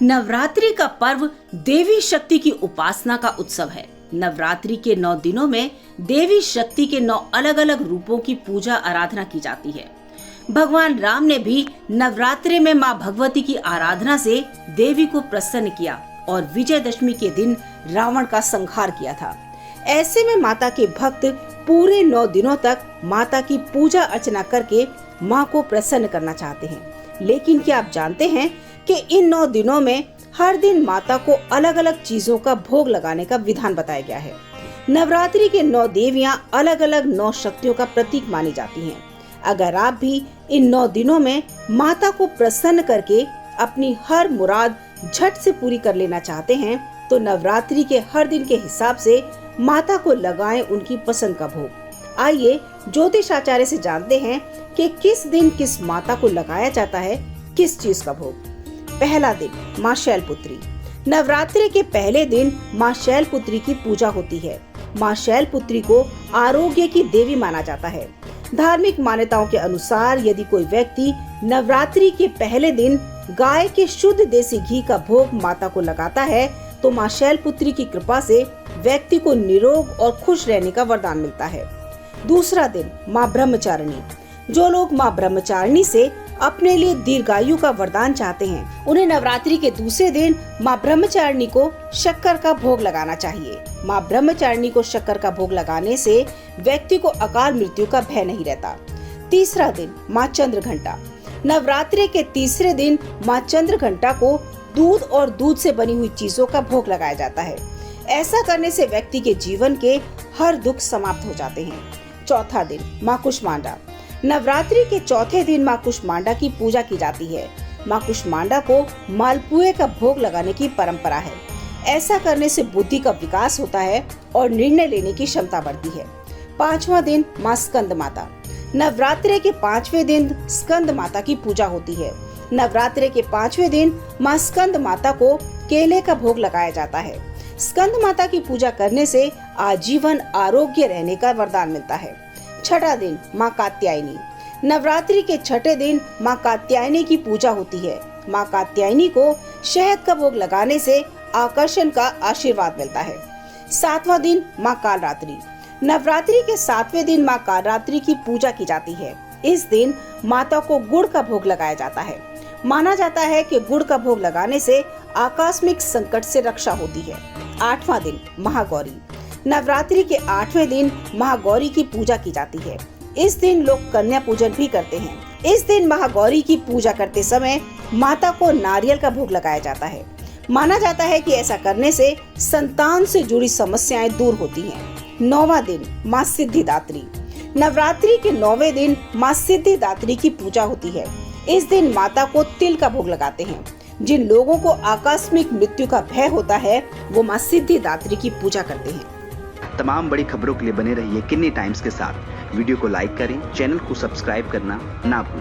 नवरात्रि का पर्व देवी शक्ति की उपासना का उत्सव है। नवरात्रि के 9 दिनों में देवी शक्ति के 9 अलग अलग रूपों की पूजा आराधना की जाती है। भगवान राम ने भी नवरात्रि में मां भगवती की आराधना से देवी को प्रसन्न किया और विजयदशमी के दिन रावण का संहार किया था। ऐसे में माता के भक्त पूरे 9 दिनों तक माता की पूजा अर्चना करके मां को प्रसन्न करना चाहते हैं। लेकिन क्या आप जानते हैं कि इन 9 दिनों में हर दिन माता को अलग अलग चीजों का भोग लगाने का विधान बताया गया है। नवरात्रि के 9 देवियां अलग अलग 9 शक्तियों का प्रतीक मानी जाती हैं। अगर आप भी इन 9 दिनों में माता को प्रसन्न करके अपनी हर मुराद झट से पूरी कर लेना चाहते हैं तो नवरात्रि के हर दिन के हिसाब से माता को लगाएं उनकी पसंद का भोग। आइए ज्योतिष आचार्य से जानते हैं कि किस दिन किस माता को लगाया जाता है किस चीज का भोग। पहला दिन मां शैलपुत्री। नवरात्रि के पहले दिन मां शैलपुत्री की पूजा होती है। मां शैलपुत्री को आरोग्य की देवी माना जाता है। धार्मिक मान्यताओं के अनुसार यदि कोई व्यक्ति नवरात्रि के पहले दिन गाय के शुद्ध देसी घी का भोग माता को लगाता है तो मां शैलपुत्री की कृपा से व्यक्ति को निरोग और खुश रहने का वरदान मिलता है। दूसरा दिन मां ब्रह्मचारिणी। जो लोग मां ब्रह्मचारिणी से अपने लिए दीर्घायु का वरदान चाहते हैं उन्हें नवरात्रि के दूसरे दिन मां ब्रह्मचारिणी को शक्कर का भोग लगाना चाहिए। मां ब्रह्मचारिणी को शक्कर का भोग लगाने से व्यक्ति को अकाल मृत्यु का भय नहीं रहता। तीसरा दिन मां चंद्रघंटा। नवरात्रि के तीसरे दिन मां चंद्रघंटा को दूध और दूध से बनी हुई चीजों का भोग लगाया जाता है। ऐसा करने से व्यक्ति के जीवन के हर दुख समाप्त हो जाते हैं। चौथा दिन मां कुष्मांडा। नवरात्रि के चौथे दिन मां कुष्मांडा की पूजा की जाती है। मां कुष्मांडा को मालपुए का भोग लगाने की परंपरा है। ऐसा करने से बुद्धि का विकास होता है और निर्णय लेने की क्षमता बढ़ती है। पांचवा दिन मां स्कंद माता। नवरात्रि के 5वें दिन स्कंद माता की पूजा होती है। नवरात्रि के 5वें दिन मां स्कंद माता को केले का भोग लगाया जाता है। स्कंद माता की पूजा करने से आजीवन आरोग्य रहने का वरदान मिलता है। छठा दिन मां कात्यायनी। नवरात्रि के छठे दिन मां कात्यायनी की पूजा होती है। मां कात्यायनी को शहद का भोग लगाने से आकर्षण का आशीर्वाद मिलता है। सातवां दिन मां कालरात्रि। नवरात्रि के 7वें दिन मां कालरात्रि की पूजा की जाती है। इस दिन माता को गुड़ का भोग लगाया जाता है। माना जाता है कि गुड़ का भोग लगाने से आकस्मिक संकट से रक्षा होती है। 8वां दिन महागौरी। नवरात्रि के 8वें दिन महागौरी की पूजा की जाती है। इस दिन लोग कन्या पूजन भी करते हैं। इस दिन महागौरी की पूजा करते समय माता को नारियल का भोग लगाया जाता है। माना जाता है कि ऐसा करने से संतान से जुड़ी समस्याएं दूर होती हैं। 9वां दिन मां सिद्धिदात्री। नवरात्रि के 9वें दिन मां सिद्धिदात्री की पूजा होती है। इस दिन माता को तिल का भोग लगाते हैं। जिन लोगों को आकस्मिक मृत्यु का भय होता है वो मां सिद्धिदात्री की पूजा करते हैं। तमाम बड़ी खबरों के लिए बने रहिए किन्नी टाइम्स के साथ। वीडियो को लाइक करें, चैनल को सब्सक्राइब करना ना भूलें।